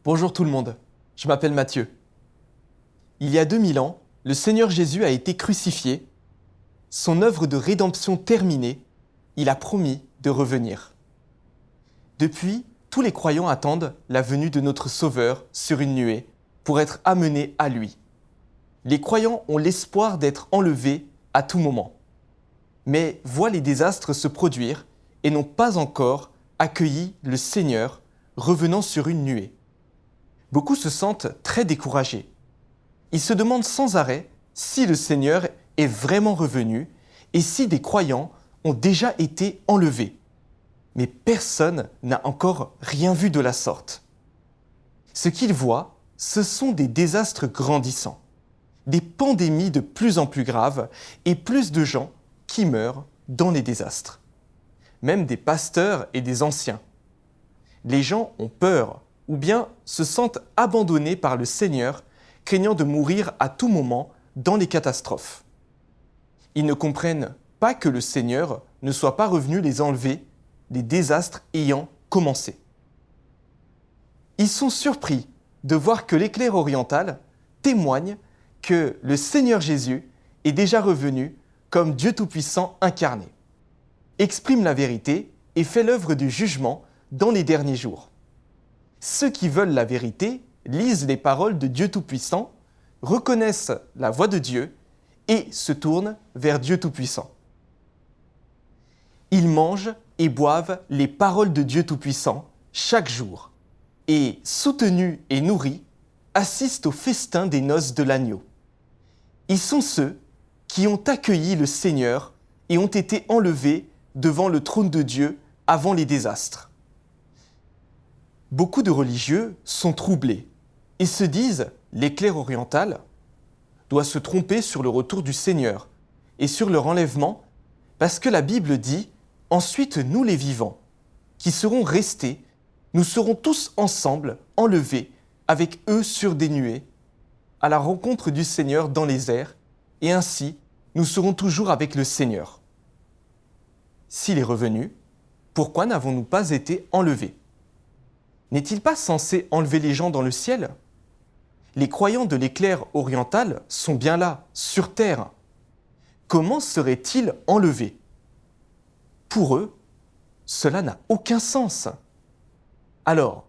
Bonjour tout le monde, je m'appelle Mathieu. Il y a 2000 ans, le Seigneur Jésus a été crucifié. Son œuvre de rédemption terminée, il a promis de revenir. Depuis, tous les croyants attendent la venue de notre Sauveur sur une nuée pour être amenés à lui. Les croyants ont l'espoir d'être enlevés à tout moment, mais voient les désastres se produire et n'ont pas encore accueilli le Seigneur revenant sur une nuée. Beaucoup se sentent très découragés. Ils se demandent sans arrêt si le Seigneur est vraiment revenu et si des croyants ont déjà été enlevés. Mais personne n'a encore rien vu de la sorte. Ce qu'ils voient, ce sont des désastres grandissants, des pandémies de plus en plus graves et plus de gens qui meurent dans les désastres. Même des pasteurs et des anciens. Les gens ont peur ou bien se sentent abandonnés par le Seigneur, craignant de mourir à tout moment dans les catastrophes. Ils ne comprennent pas que le Seigneur ne soit pas revenu les enlever, les désastres ayant commencé. Ils sont surpris de voir que l'éclair oriental témoigne que le Seigneur Jésus est déjà revenu comme Dieu Tout-Puissant incarné, exprime la vérité et fait l'œuvre du jugement dans les derniers jours. Ceux qui veulent la vérité lisent les paroles de Dieu Tout-Puissant, reconnaissent la voix de Dieu et se tournent vers Dieu Tout-Puissant. Ils mangent et boivent les paroles de Dieu Tout-Puissant chaque jour et, soutenus et nourris, assistent au festin des noces de l'agneau. Ils sont ceux qui ont accueilli le Seigneur et ont été enlevés devant le trône de Dieu avant les désastres. Beaucoup de religieux sont troublés et se disent « l'éclair oriental doit se tromper sur le retour du Seigneur et sur leur enlèvement parce que la Bible dit « ensuite nous les vivants, qui seront restés, nous serons tous ensemble enlevés avec eux sur des nuées, à la rencontre du Seigneur dans les airs, et ainsi nous serons toujours avec le Seigneur. » S'il est revenu, pourquoi n'avons-nous pas été enlevés ? N'est-il pas censé enlever les gens dans le ciel ? Les croyants de l'éclair oriental sont bien là, sur terre. Comment seraient-ils enlevés ? Pour eux, cela n'a aucun sens. Alors,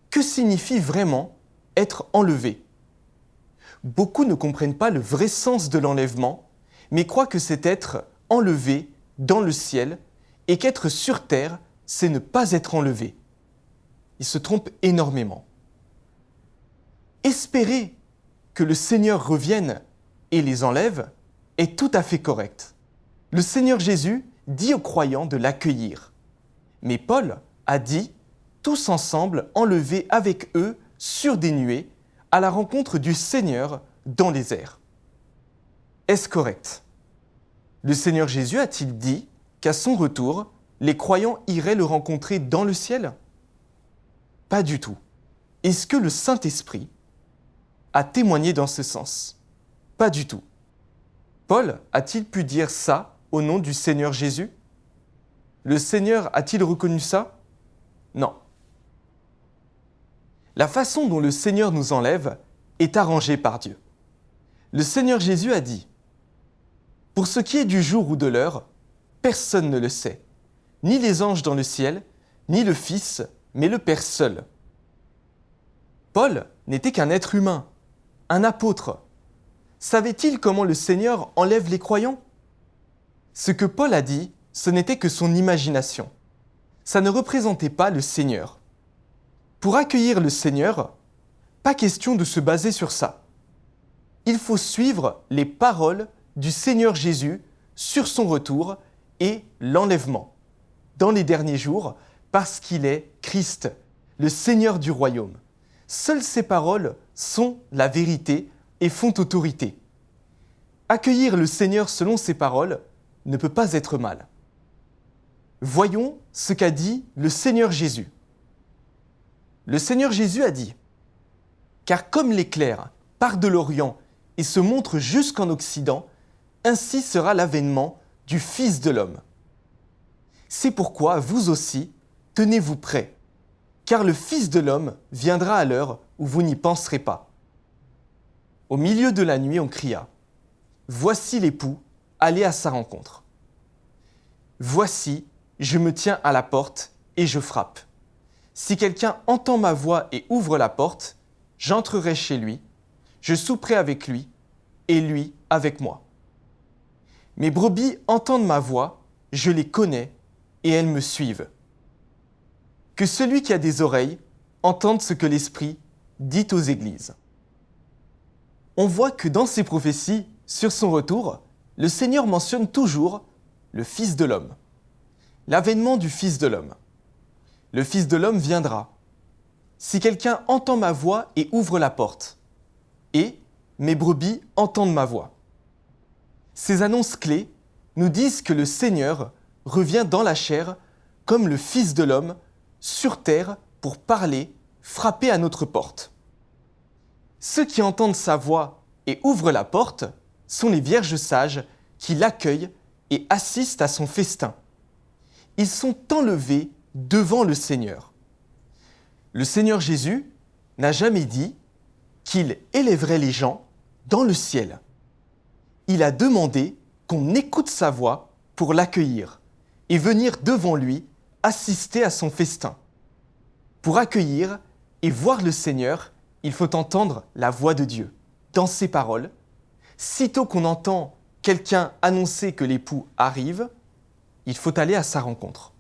que signifie vraiment être enlevé ? Beaucoup ne comprennent pas le vrai sens de l'enlèvement, mais croient que c'est être enlevé dans le ciel et qu'être sur terre, c'est ne pas être enlevé. Ils se trompent énormément. Espérer que le Seigneur revienne et les enlève est tout à fait correct. Le Seigneur Jésus dit aux croyants de l'accueillir. Mais Paul a dit « tous ensemble enlevés avec eux sur des nuées à la rencontre du Seigneur dans les airs ». Est-ce correct ? Le Seigneur Jésus a-t-il dit qu'à son retour, les croyants iraient le rencontrer dans le ciel ? Pas du tout. Est-ce que le Saint-Esprit a témoigné dans ce sens ? Pas du tout. Paul a-t-il pu dire ça au nom du Seigneur Jésus ? Le Seigneur a-t-il reconnu ça ? Non. La façon dont le Seigneur nous enlève est arrangée par Dieu. Le Seigneur Jésus a dit « Pour ce qui est du jour ou de l'heure, personne ne le sait, ni les anges dans le ciel, ni le Fils, mais le Père seul. » Paul n'était qu'un être humain, un apôtre. Savait-il comment le Seigneur enlève les croyants ? Ce que Paul a dit, ce n'était que son imagination. Ça ne représentait pas le Seigneur. Pour accueillir le Seigneur, pas question de se baser sur ça. Il faut suivre les paroles du Seigneur Jésus sur son retour et l'enlèvement dans les derniers jours, parce qu'il est Christ, le Seigneur du royaume. Seules ces paroles sont la vérité et font autorité. Accueillir le Seigneur selon ces paroles ne peut pas être mal. Voyons ce qu'a dit le Seigneur Jésus. Le Seigneur Jésus a dit « Car comme l'éclair part de l'Orient et se montre jusqu'en Occident, ainsi sera l'avènement du Fils de l'homme. C'est pourquoi vous aussi, tenez-vous prêts, car le Fils de l'homme viendra à l'heure où vous n'y penserez pas. Au milieu de la nuit, on cria « Voici l'époux, allez à sa rencontre. Voici, je me tiens à la porte et je frappe. Si quelqu'un entend ma voix et ouvre la porte, j'entrerai chez lui, je souperai avec lui et lui avec moi. Mes brebis entendent ma voix, je les connais et elles me suivent. Que celui qui a des oreilles entende ce que l'Esprit dit aux églises. » On voit que dans ces prophéties, sur son retour, le Seigneur mentionne toujours le Fils de l'homme, l'avènement du Fils de l'homme. Le Fils de l'homme viendra. Si quelqu'un entend ma voix et ouvre la porte, et mes brebis entendent ma voix. Ces annonces clés nous disent que le Seigneur revient dans la chair comme le Fils de l'homme sur terre pour parler, frapper à notre porte. Ceux qui entendent sa voix et ouvrent la porte sont les vierges sages qui l'accueillent et assistent à son festin. Ils sont enlevés devant le Seigneur. Le Seigneur Jésus n'a jamais dit qu'il élèverait les gens dans le ciel. Il a demandé qu'on écoute sa voix pour l'accueillir et venir devant lui assister à son festin. Pour accueillir et voir le Seigneur, il faut entendre la voix de Dieu. Dans ses paroles, sitôt qu'on entend quelqu'un annoncer que l'époux arrive, il faut aller à sa rencontre.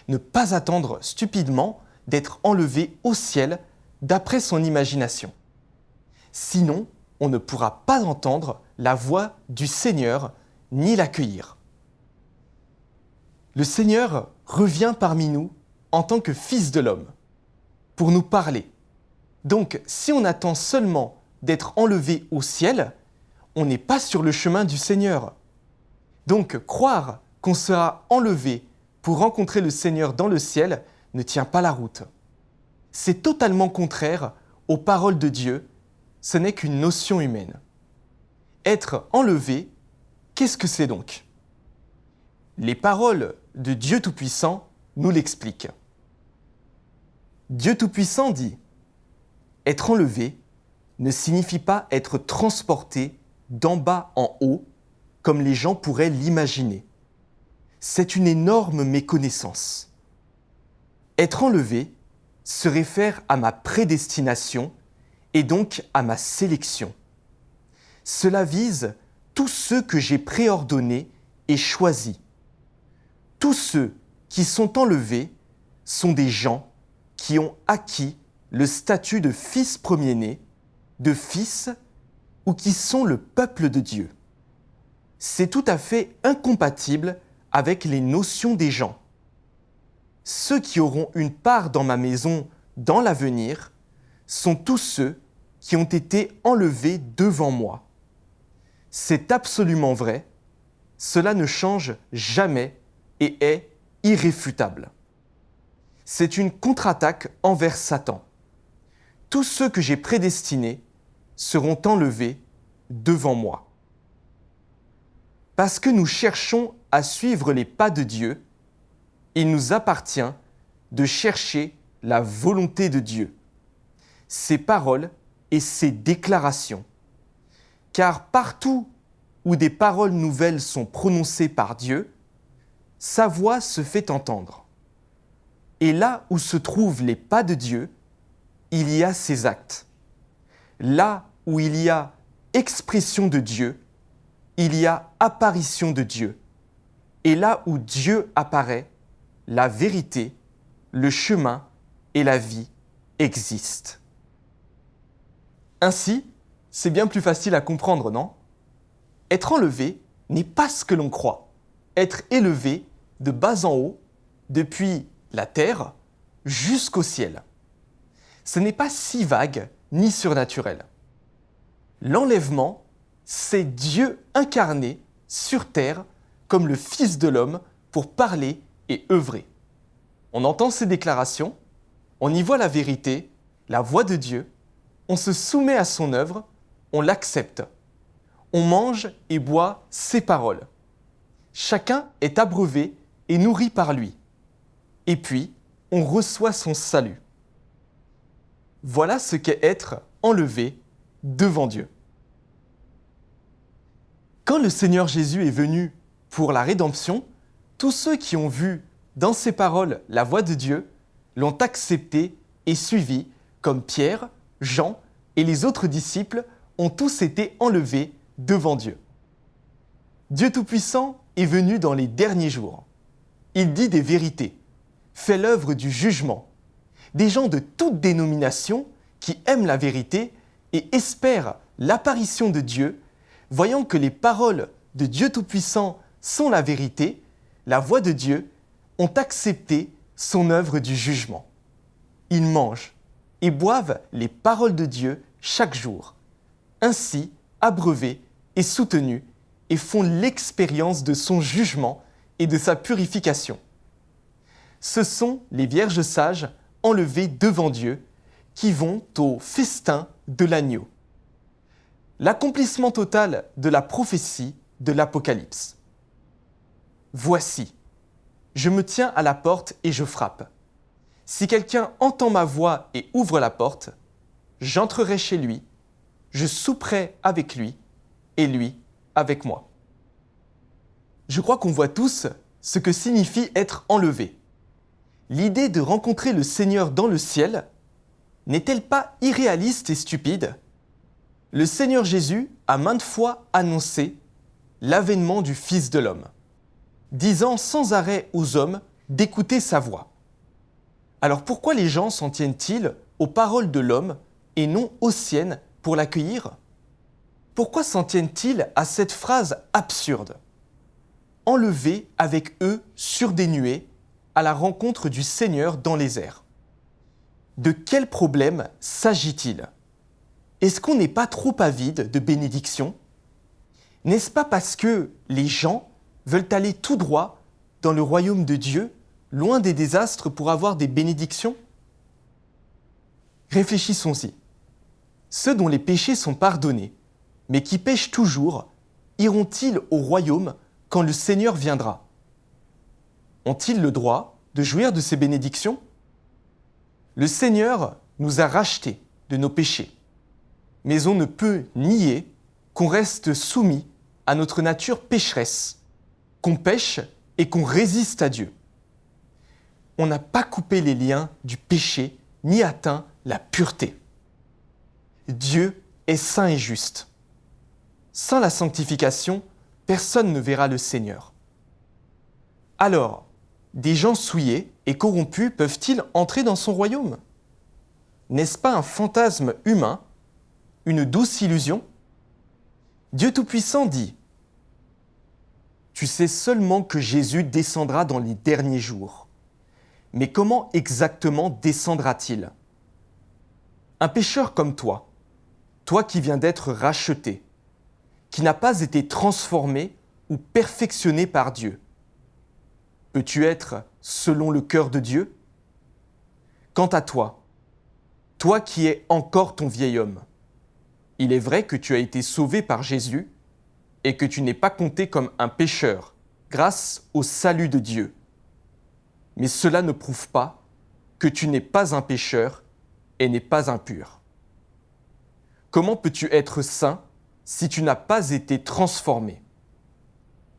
Ne pas attendre stupidement d'être enlevé au ciel d'après son imagination. Sinon, on ne pourra pas entendre la voix du Seigneur ni l'accueillir. Le Seigneur revient parmi nous en tant que Fils de l'homme pour nous parler. Donc, si on attend seulement d'être enlevé au ciel, on n'est pas sur le chemin du Seigneur. Donc, croire qu'on sera enlevé pour rencontrer le Seigneur dans le ciel ne tient pas la route. C'est totalement contraire aux paroles de Dieu, ce n'est qu'une notion humaine. Être enlevé, qu'est-ce que c'est donc ? Les paroles de Dieu Tout-Puissant nous l'expliquent. Dieu Tout-Puissant dit « Être enlevé ne signifie pas être transporté d'en bas en haut, comme les gens pourraient l'imaginer. C'est une énorme méconnaissance. Être enlevé se réfère à ma prédestination et donc à ma sélection. Cela vise tous ceux que j'ai préordonnés et choisis. Tous ceux qui sont enlevés sont des gens qui ont acquis le statut de fils premier-né, de fils, ou qui sont le peuple de Dieu. C'est tout à fait incompatible avec les notions des gens. Ceux qui auront une part dans ma maison dans l'avenir sont tous ceux qui ont été enlevés devant moi. C'est absolument vrai, cela ne change jamais et est irréfutable. C'est une contre-attaque envers Satan. Tous ceux que j'ai prédestinés seront enlevés devant moi. Parce que nous cherchons à suivre les pas de Dieu, il nous appartient de chercher la volonté de Dieu, ses paroles et ses déclarations. Car partout où des paroles nouvelles sont prononcées par Dieu, sa voix se fait entendre. Et là où se trouvent les pas de Dieu, il y a ses actes. Là où il y a expression de Dieu, il y a apparition de Dieu. Et là où Dieu apparaît, la vérité, le chemin et la vie existent. Ainsi, c'est bien plus facile à comprendre, non ? Être enlevé n'est pas ce que l'on croit. Être élevé de bas en haut, depuis la terre jusqu'au ciel. Ce n'est pas si vague ni surnaturel. L'enlèvement, c'est Dieu incarné sur terre comme le Fils de l'homme pour parler et œuvrer. On entend ses déclarations, on y voit la vérité, la voix de Dieu, on se soumet à son œuvre, on l'accepte. on mange et boit ses paroles. Chacun est abreuvé et nourri par lui. Et puis, on reçoit son salut. Voilà ce qu'est être enlevé devant Dieu. Quand le Seigneur Jésus est venu pour la rédemption, tous ceux qui ont vu dans ses paroles la voix de Dieu l'ont accepté et suivi, comme Pierre, Jean et les autres disciples ont tous été enlevés devant Dieu. Dieu Tout-Puissant est venu dans les derniers jours. Il dit des vérités, fait l'œuvre du jugement. Des gens de toute dénomination qui aiment la vérité et espèrent l'apparition de Dieu, voyant que les paroles de Dieu Tout-Puissant sont la vérité, la voix de Dieu, ont accepté son œuvre du jugement. Ils mangent et boivent les paroles de Dieu chaque jour, ainsi abreuvés et soutenus, et font l'expérience de son jugement et de sa purification. Ce sont les vierges sages enlevées devant Dieu qui vont au festin de l'agneau. L'accomplissement total de la prophétie de l'Apocalypse. Voici, je me tiens à la porte et je frappe. Si quelqu'un entend ma voix et ouvre la porte, j'entrerai chez lui, je souperai avec lui et lui avec moi. Je crois qu'on voit tous ce que signifie être enlevé. L'idée de rencontrer le Seigneur dans le ciel n'est-elle pas irréaliste et stupide ? Le Seigneur Jésus a maintes fois annoncé l'avènement du Fils de l'homme, disant sans arrêt aux hommes d'écouter sa voix. Alors pourquoi les gens s'en tiennent-ils aux paroles de l'homme et non aux siennes pour l'accueillir ? Pourquoi s'en tiennent-ils à cette phrase absurde ? Enlevé avec eux sur des nuées à la rencontre du Seigneur dans les airs. De quel problème s'agit-il ? Est-ce qu'on n'est pas trop avide de bénédictions ? N'est-ce pas parce que les gens veulent aller tout droit dans le royaume de Dieu, loin des désastres pour avoir des bénédictions ? Réfléchissons-y. Ceux dont les péchés sont pardonnés, mais qui pêchent toujours, iront-ils au royaume quand le Seigneur viendra ? Ont-ils le droit de jouir de ces bénédictions ? Le Seigneur nous a rachetés de nos péchés, mais on ne peut nier qu'on reste soumis à notre nature pécheresse, qu'on pêche et qu'on résiste à Dieu. On n'a pas coupé les liens du péché ni atteint la pureté. Dieu est saint et juste. Sans la sanctification, personne ne verra le Seigneur. Alors, des gens souillés et corrompus peuvent-ils entrer dans son royaume ? N'est-ce pas un fantasme humain, une douce illusion ? Dieu Tout-Puissant dit « Tu sais seulement que Jésus descendra dans les derniers jours. Mais comment exactement descendra-t-il ? Un pécheur comme toi, toi qui viens d'être racheté, qui n'a pas été transformé ou perfectionné par Dieu. Peux-tu être selon le cœur de Dieu ? Quant à toi, toi qui es encore ton vieil homme, il est vrai que tu as été sauvé par Jésus et que tu n'es pas compté comme un pécheur grâce au salut de Dieu. Mais cela ne prouve pas que tu n'es pas un pécheur et n'es pas impur. Comment peux-tu être saint si tu n'as pas été transformé ?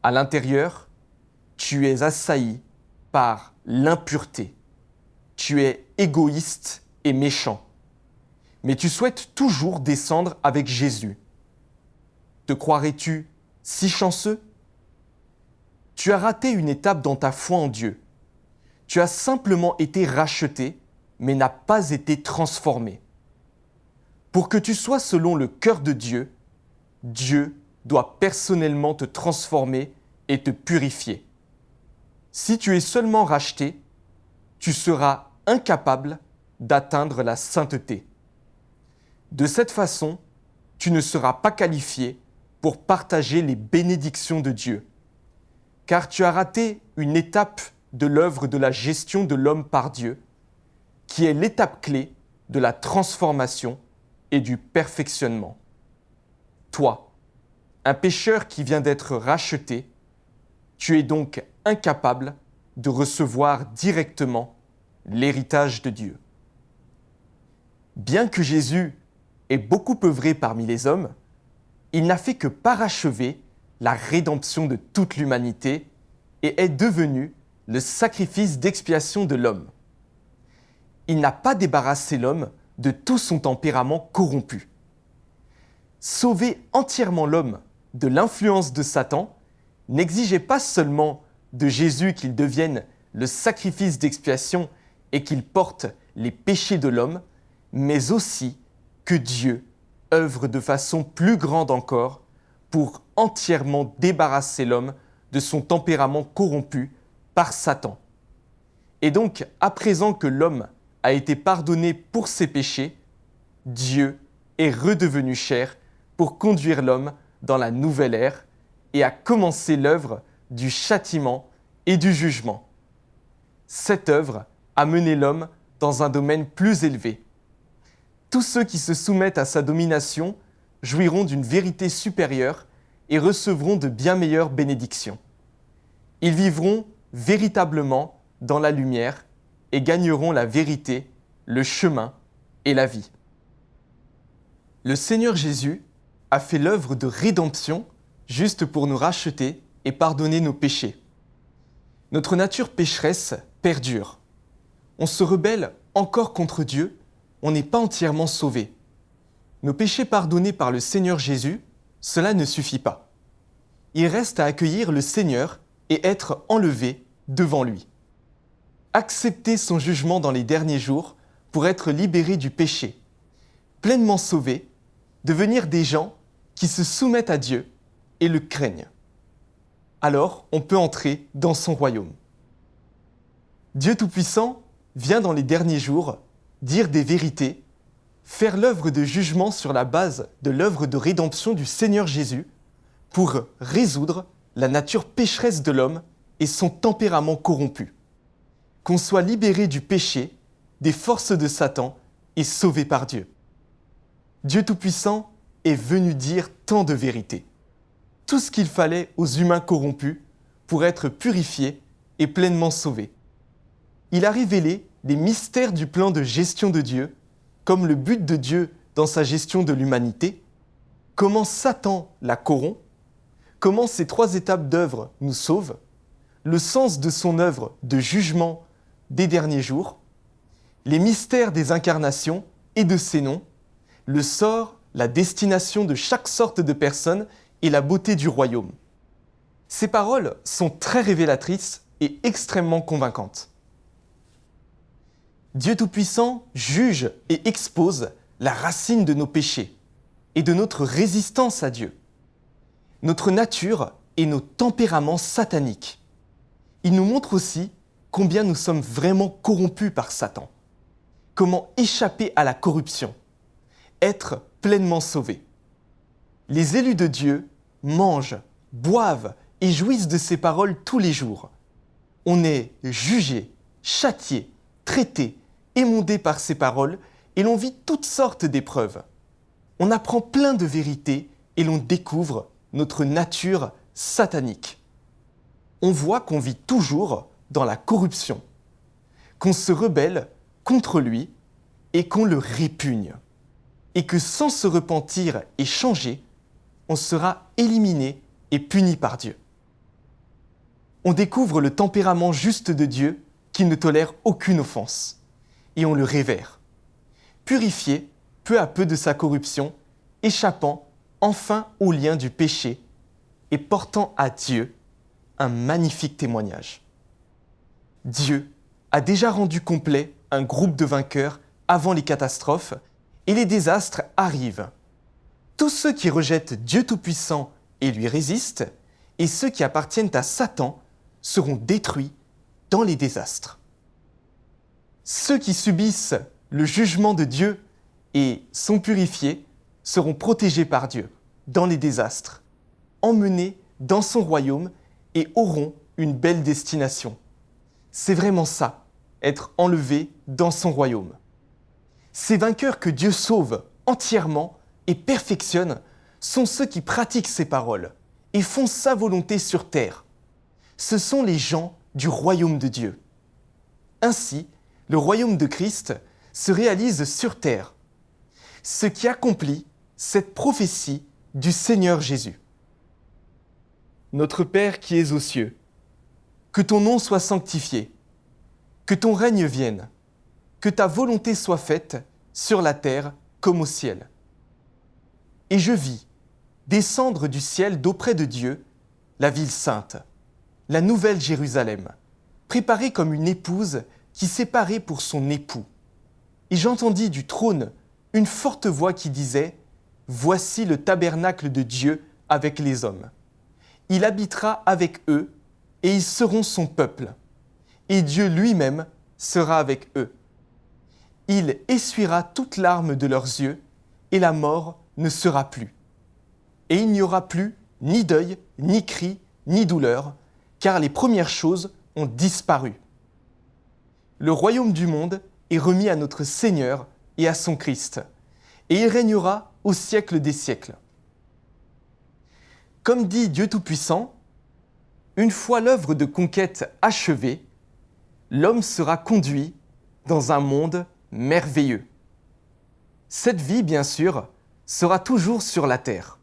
À l'intérieur, tu es assailli par l'impureté. Tu es égoïste et méchant. Mais tu souhaites toujours descendre avec Jésus. Te croirais-tu si chanceux ? Tu as raté une étape dans ta foi en Dieu. Tu as simplement été racheté, mais n'as pas été transformé. Pour que tu sois selon le cœur de Dieu, Dieu doit personnellement te transformer et te purifier. Si tu es seulement racheté, tu seras incapable d'atteindre la sainteté. De cette façon, tu ne seras pas qualifié pour partager les bénédictions de Dieu, car tu as raté une étape de l'œuvre de la gestion de l'homme par Dieu, qui est l'étape clé de la transformation et du perfectionnement. Toi, un pécheur qui vient d'être racheté, tu es donc incapable de recevoir directement l'héritage de Dieu. Bien que Jésus ait beaucoup œuvré parmi les hommes, il n'a fait que parachever la rédemption de toute l'humanité et est devenu le sacrifice d'expiation de l'homme. Il n'a pas débarrassé l'homme de tout son tempérament corrompu. Sauver entièrement l'homme de l'influence de Satan n'exigeait pas seulement de Jésus qu'il devienne le sacrifice d'expiation et qu'il porte les péchés de l'homme, mais aussi que Dieu œuvre de façon plus grande encore pour entièrement débarrasser l'homme de son tempérament corrompu par Satan. Et donc, à présent que l'homme a été pardonné pour ses péchés, Dieu est redevenu chair pour conduire l'homme dans la nouvelle ère et a commencé l'œuvre du châtiment et du jugement. Cette œuvre a mené l'homme dans un domaine plus élevé. Tous ceux qui se soumettent à sa domination jouiront d'une vérité supérieure et recevront de bien meilleures bénédictions. Ils vivront véritablement dans la lumière et gagneront la vérité, le chemin et la vie. Le Seigneur Jésus a fait l'œuvre de rédemption juste pour nous racheter et pardonner nos péchés. Notre nature pécheresse perdure. On se rebelle encore contre Dieu, on n'est pas entièrement sauvé. Nos péchés pardonnés par le Seigneur Jésus, cela ne suffit pas. Il reste à accueillir le Seigneur et être enlevé devant lui. Accepter son jugement dans les derniers jours pour être libéré du péché, pleinement sauvés, devenir des gens qui se soumettent à Dieu et le craignent. Alors, on peut entrer dans son royaume. Dieu Tout-Puissant vient dans les derniers jours dire des vérités, faire l'œuvre de jugement sur la base de l'œuvre de rédemption du Seigneur Jésus pour résoudre la nature pécheresse de l'homme et son tempérament corrompu. Qu'on soit libéré du péché, des forces de Satan et sauvé par Dieu. Dieu Tout-Puissant est venu dire tant de vérités. Tout ce qu'il fallait aux humains corrompus pour être purifiés et pleinement sauvés. Il a révélé les mystères du plan de gestion de Dieu, comme le but de Dieu dans sa gestion de l'humanité, comment Satan la corrompt, comment ces 3 étapes d'œuvre nous sauvent, le sens de son œuvre de jugement des derniers jours, les mystères des incarnations et de ses noms, le sort, la destination de chaque sorte de personne et la beauté du royaume. Ces paroles sont très révélatrices et extrêmement convaincantes. Dieu Tout-Puissant juge et expose la racine de nos péchés et de notre résistance à Dieu, notre nature et nos tempéraments sataniques. Il nous montre aussi combien nous sommes vraiment corrompus par Satan, comment échapper à la corruption, être pleinement sauvés. Les élus de Dieu mangent, boivent et jouissent de ses paroles tous les jours. On est jugé, châtié, traité, émondé par ses paroles et l'on vit toutes sortes d'épreuves. On apprend plein de vérités et l'on découvre notre nature satanique. On voit qu'on vit toujours dans la corruption, qu'on se rebelle contre lui et qu'on le répugne. Et que sans se repentir et changer, on sera éliminé et puni par Dieu. On découvre le tempérament juste de Dieu qui ne tolère aucune offense, et on le révère, purifié peu à peu de sa corruption, échappant enfin au lien du péché et portant à Dieu un magnifique témoignage. Dieu a déjà rendu complet un groupe de vainqueurs avant les catastrophes et les désastres arrivent. Tous ceux qui rejettent Dieu Tout-Puissant et lui résistent, et ceux qui appartiennent à Satan, seront détruits dans les désastres. Ceux qui subissent le jugement de Dieu et sont purifiés seront protégés par Dieu dans les désastres, emmenés dans son royaume et auront une belle destination. C'est vraiment ça, être enlevé dans son royaume. Ces vainqueurs que Dieu sauve entièrement et perfectionne sont ceux qui pratiquent ses paroles et font sa volonté sur terre. Ce sont les gens du royaume de Dieu. Ainsi, le royaume de Christ se réalise sur terre, ce qui accomplit cette prophétie du Seigneur Jésus. Notre Père qui es aux cieux, que ton nom soit sanctifié, que ton règne vienne, que ta volonté soit faite sur la terre comme au ciel. Et je vis descendre du ciel d'auprès de Dieu la ville sainte, la nouvelle Jérusalem, préparée comme une épouse qui s'est parée pour son époux. Et j'entendis du trône une forte voix qui disait « Voici le tabernacle de Dieu avec les hommes. Il habitera avec eux, et ils seront son peuple. Et Dieu lui-même sera avec eux. Il essuiera toute larme de leurs yeux, et la mort ne sera plus. Et il n'y aura plus ni deuil, ni cri, ni douleur, car les premières choses ont disparu. Le royaume du monde est remis à notre Seigneur et à son Christ, et il régnera au siècle des siècles. » Comme dit Dieu Tout-Puissant, une fois l'œuvre de conquête achevée, l'homme sera conduit dans un monde merveilleux. Cette vie, bien sûr, sera toujours sur la terre,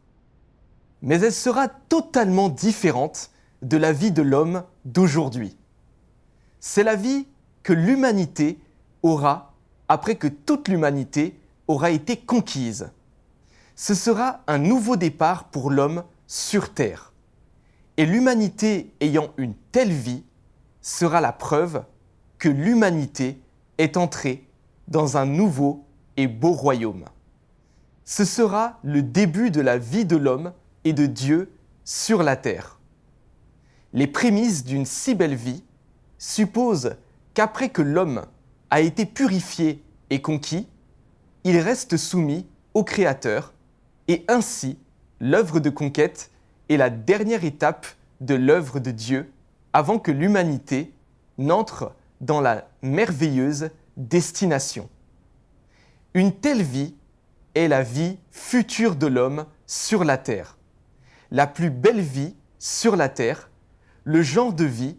mais elle sera totalement différente de la vie de l'homme d'aujourd'hui. C'est la vie que l'humanité aura après que toute l'humanité aura été conquise. Ce sera un nouveau départ pour l'homme sur terre. Et l'humanité ayant une telle vie sera la preuve que l'humanité est entrée dans un nouveau et beau royaume. Ce sera le début de la vie de l'homme et de Dieu sur la terre. Les prémices d'une si belle vie supposent qu'après que l'homme a été purifié et conquis, il reste soumis au Créateur, et ainsi l'œuvre de conquête est la dernière étape de l'œuvre de Dieu avant que l'humanité n'entre dans la merveilleuse destination. Une telle vie est la vie future de l'homme sur la terre, la plus belle vie sur la terre, le genre de vie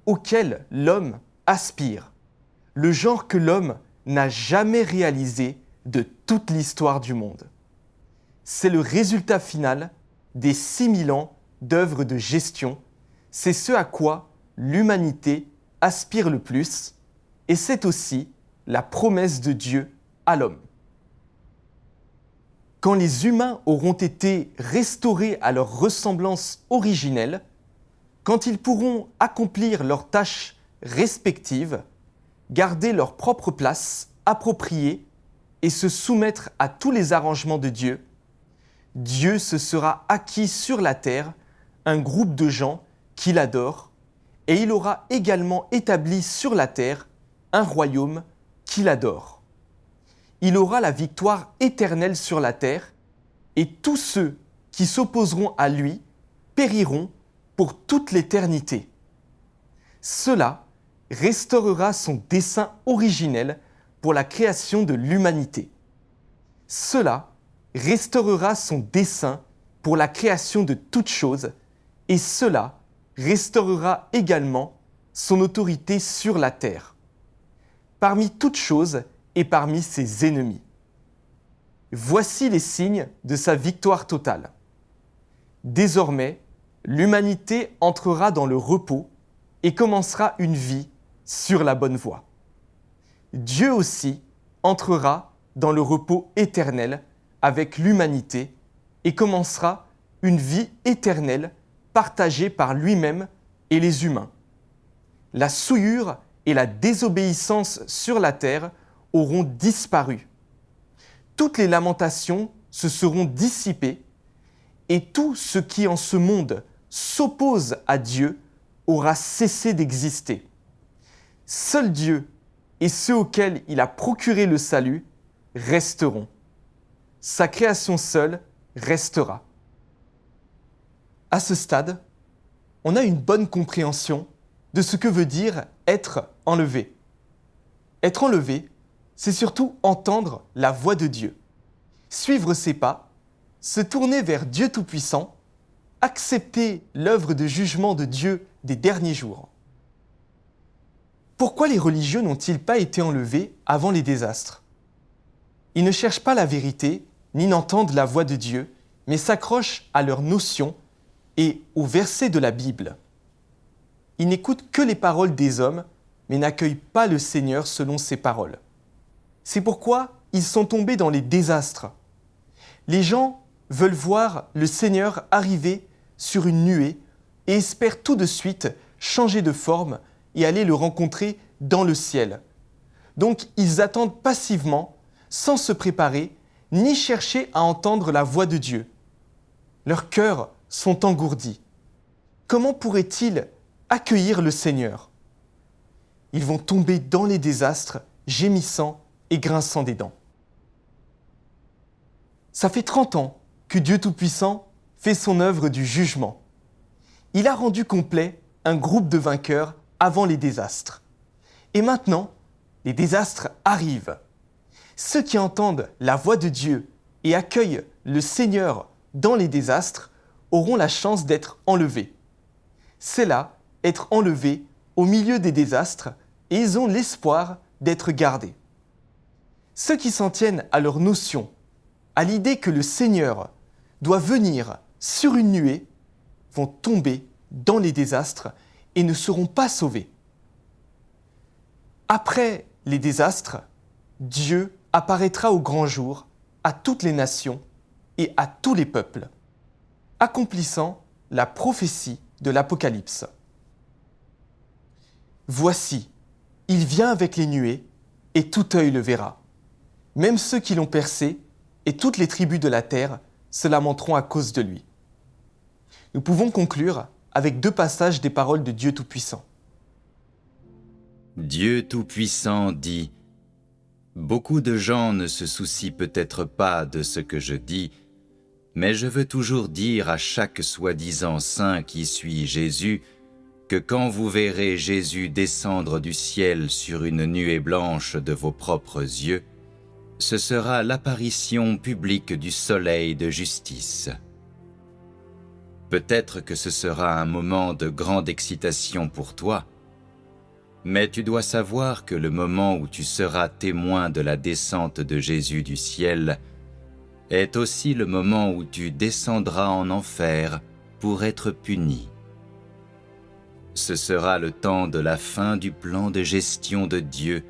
auquel l'homme aspire, le genre que l'homme n'a jamais réalisé de toute l'histoire du monde. C'est le résultat final des 6000 ans d'œuvres de gestion, c'est ce à quoi l'humanité aspire le plus, et c'est aussi la promesse de Dieu à l'homme. Quand les humains auront été restaurés à leur ressemblance originelle, quand ils pourront accomplir leurs tâches respectives, garder leur propre place appropriée et se soumettre à tous les arrangements de Dieu, Dieu se sera acquis sur la terre un groupe de gens qui l'adorent, et il aura également établi sur la terre un royaume qui l'adore. Il aura la victoire éternelle sur la terre, et tous ceux qui s'opposeront à lui périront pour toute l'éternité. Cela restaurera son dessein originel pour la création de l'humanité. Cela restaurera son dessein pour la création de toutes choses, et cela restaurera également son autorité sur la terre, parmi toutes choses et parmi ses ennemis. Voici les signes de sa victoire totale. Désormais, l'humanité entrera dans le repos et commencera une vie sur la bonne voie. Dieu aussi entrera dans le repos éternel avec l'humanité et commencera une vie éternelle partagée par lui-même et les humains. La souillure et la désobéissance sur la terre auront disparu. Toutes les lamentations se seront dissipées et tout ce qui en ce monde s'oppose à Dieu aura cessé d'exister. Seul Dieu et ceux auxquels il a procuré le salut resteront. Sa création seule restera. À ce stade, on a une bonne compréhension de ce que veut dire être enlevé. Être enlevé, c'est surtout entendre la voix de Dieu, suivre ses pas, se tourner vers Dieu Tout-Puissant, accepter l'œuvre de jugement de Dieu des derniers jours. Pourquoi les religieux n'ont-ils pas été enlevés avant les désastres? Ils ne cherchent pas la vérité, ni n'entendent la voix de Dieu, mais s'accrochent à leurs notions et aux versets de la Bible. Ils n'écoutent que les paroles des hommes, mais n'accueillent pas le Seigneur selon ses paroles. C'est pourquoi ils sont tombés dans les désastres. Les gens veulent voir le Seigneur arriver sur une nuée et espèrent tout de suite changer de forme et aller le rencontrer dans le ciel. Donc ils attendent passivement, sans se préparer, ni chercher à entendre la voix de Dieu. Leurs cœurs sont engourdis. Comment pourraient-ils accueillir le Seigneur? Ils vont tomber dans les désastres, gémissant et grinçant des dents. Ça fait 30 ans que Dieu Tout-Puissant fait son œuvre du jugement. Il a rendu complet un groupe de vainqueurs avant les désastres. Et maintenant, les désastres arrivent. Ceux qui entendent la voix de Dieu et accueillent le Seigneur dans les désastres auront la chance d'être enlevés. C'est là, être enlevés au milieu des désastres, et ils ont l'espoir d'être gardés. Ceux qui s'en tiennent à leur notion, à l'idée que le Seigneur doit venir sur une nuée, vont tomber dans les désastres et ne seront pas sauvés. Après les désastres, Dieu apparaîtra au grand jour à toutes les nations et à tous les peuples, accomplissant la prophétie de l'Apocalypse. Voici, il vient avec les nuées, et tout œil le verra. Même ceux qui l'ont percé, et toutes les tribus de la terre se lamenteront à cause de lui. Nous pouvons conclure avec 2 passages des paroles de Dieu Tout-Puissant. Dieu Tout-Puissant dit : beaucoup de gens ne se soucient peut-être pas de ce que je dis, mais je veux toujours dire à chaque soi-disant saint qui suit Jésus que quand vous verrez Jésus descendre du ciel sur une nuée blanche de vos propres yeux, ce sera l'apparition publique du soleil de justice. Peut-être que ce sera un moment de grande excitation pour toi, mais tu dois savoir que le moment où tu seras témoin de la descente de Jésus du ciel est aussi le moment où tu descendras en enfer pour être puni. Ce sera le temps de la fin du plan de gestion de Dieu,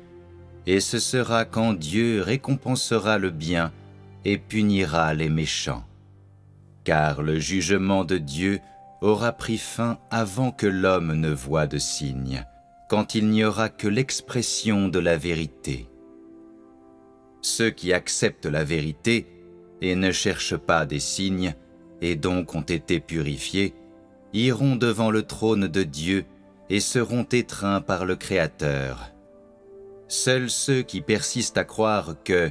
et ce sera quand Dieu récompensera le bien et punira les méchants. Car le jugement de Dieu aura pris fin avant que l'homme ne voie de signe, quand il n'y aura que l'expression de la vérité. Ceux qui acceptent la vérité et ne cherchent pas des signes, et donc ont été purifiés, iront devant le trône de Dieu et seront étreints par le Créateur. Seuls ceux qui persistent à croire que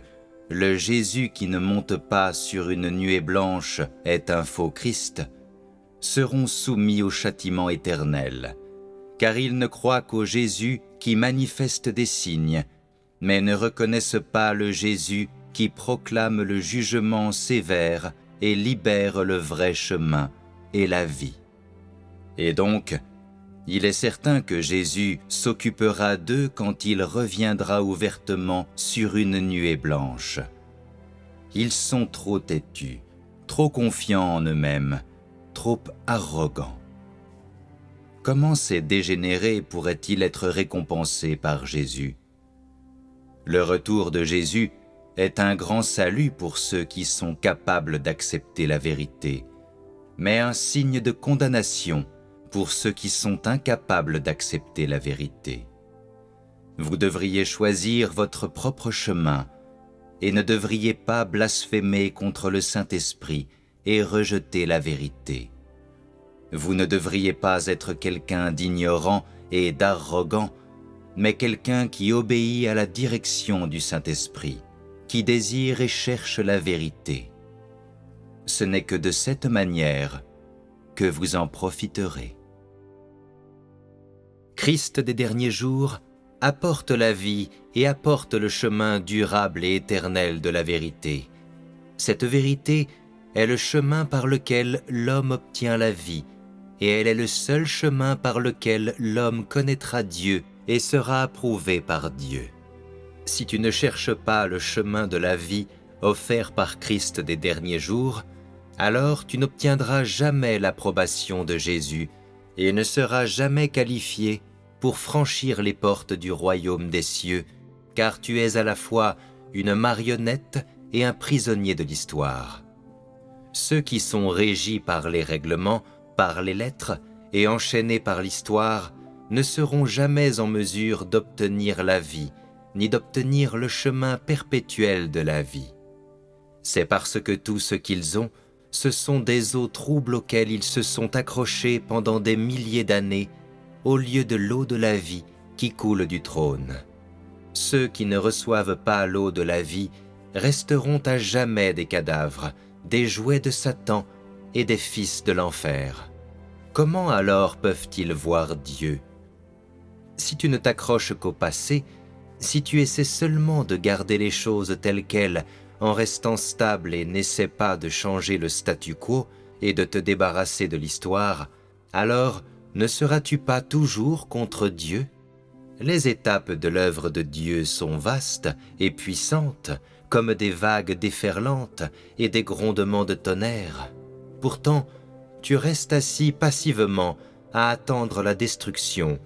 le Jésus qui ne monte pas sur une nuée blanche est un faux Christ seront soumis au châtiment éternel, car ils ne croient qu'au Jésus qui manifeste des signes, mais ne reconnaissent pas le Jésus qui proclame le jugement sévère et libère le vrai chemin et la vie. Et donc, il est certain que Jésus s'occupera d'eux quand il reviendra ouvertement sur une nuée blanche. Ils sont trop têtus, trop confiants en eux-mêmes, trop arrogants. Comment ces dégénérés pourraient-ils être récompensés par Jésus? Le retour de Jésus est un grand salut pour ceux qui sont capables d'accepter la vérité, mais un signe de condamnation pour ceux qui sont incapables d'accepter la vérité. Vous devriez choisir votre propre chemin et ne devriez pas blasphémer contre le Saint-Esprit et rejeter la vérité. Vous ne devriez pas être quelqu'un d'ignorant et d'arrogant, mais quelqu'un qui obéit à la direction du Saint-Esprit, qui désire et cherche la vérité. Ce n'est que de cette manière que vous en profiterez. Christ des derniers jours apporte la vie et apporte le chemin durable et éternel de la vérité. Cette vérité est le chemin par lequel l'homme obtient la vie, et elle est le seul chemin par lequel l'homme connaîtra Dieu et sera approuvé par Dieu. Si tu ne cherches pas le chemin de la vie offert par Christ des derniers jours, alors tu n'obtiendras jamais l'approbation de Jésus et ne seras jamais qualifié pour franchir les portes du royaume des cieux, car tu es à la fois une marionnette et un prisonnier de l'histoire. Ceux qui sont régis par les règlements, par les lettres et enchaînés par l'histoire ne seront jamais en mesure d'obtenir la vie, ni d'obtenir le chemin perpétuel de la vie. C'est parce que tout ce qu'ils ont, ce sont des eaux troubles auxquelles ils se sont accrochés pendant des milliers d'années, au lieu de l'eau de la vie qui coule du trône. Ceux qui ne reçoivent pas l'eau de la vie resteront à jamais des cadavres, des jouets de Satan et des fils de l'enfer. Comment alors peuvent-ils voir Dieu? Si tu ne t'accroches qu'au passé, si tu essaies seulement de garder les choses telles quelles en restant stable et n'essaie pas de changer le statu quo et de te débarrasser de l'histoire, alors ne seras-tu pas toujours contre Dieu? Les étapes de l'œuvre de Dieu sont vastes et puissantes, comme des vagues déferlantes et des grondements de tonnerre. Pourtant, tu restes assis passivement à attendre la destruction,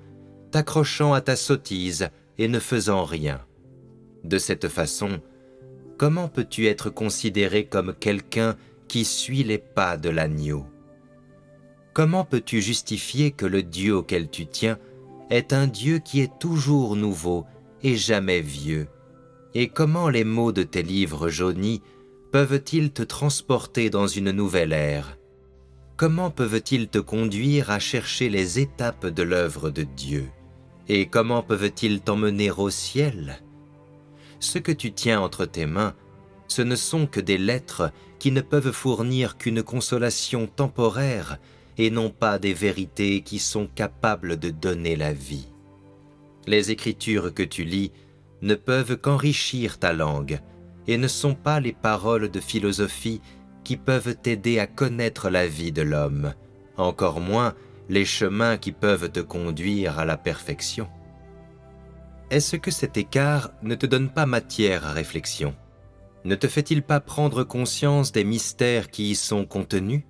t'accrochant à ta sottise et ne faisant rien. De cette façon, comment peux-tu être considéré comme quelqu'un qui suit les pas de l'agneau? Comment peux-tu justifier que le Dieu auquel tu tiens est un Dieu qui est toujours nouveau et jamais vieux? Et comment les mots de tes livres jaunis peuvent-ils te transporter dans une nouvelle ère? Comment peuvent-ils te conduire à chercher les étapes de l'œuvre de Dieu? Et comment peuvent-ils t'emmener au ciel? Ce que tu tiens entre tes mains, ce ne sont que des lettres qui ne peuvent fournir qu'une consolation temporaire et non pas des vérités qui sont capables de donner la vie. Les écritures que tu lis ne peuvent qu'enrichir ta langue et ne sont pas les paroles de philosophie qui peuvent t'aider à connaître la vie de l'homme, encore moins les chemins qui peuvent te conduire à la perfection. Est-ce que cet écart ne te donne pas matière à réflexion? Ne te fait-il pas prendre conscience des mystères qui y sont contenus?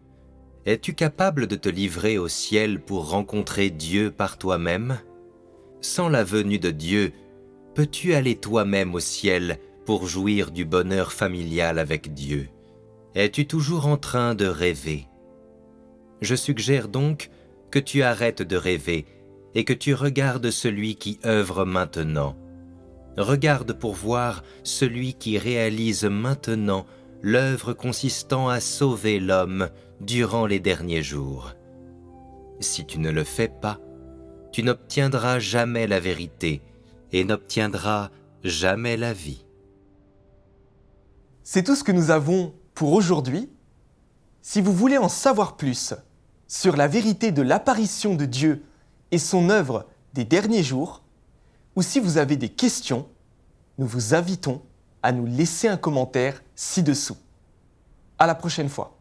Es-tu capable de te livrer au ciel pour rencontrer Dieu par toi-même? Sans la venue de Dieu, peux-tu aller toi-même au ciel pour jouir du bonheur familial avec Dieu? Es-tu toujours en train de rêver? Je suggère donc que tu arrêtes de rêver et que tu regardes celui qui œuvre maintenant. Regarde pour voir celui qui réalise maintenant l'œuvre consistant à sauver l'homme durant les derniers jours. Si tu ne le fais pas, tu n'obtiendras jamais la vérité et n'obtiendras jamais la vie. C'est tout ce que nous avons pour aujourd'hui. Si vous voulez en savoir plus sur la vérité de l'apparition de Dieu et son œuvre des derniers jours, ou si vous avez des questions, nous vous invitons à nous laisser un commentaire ci-dessous. À la prochaine fois.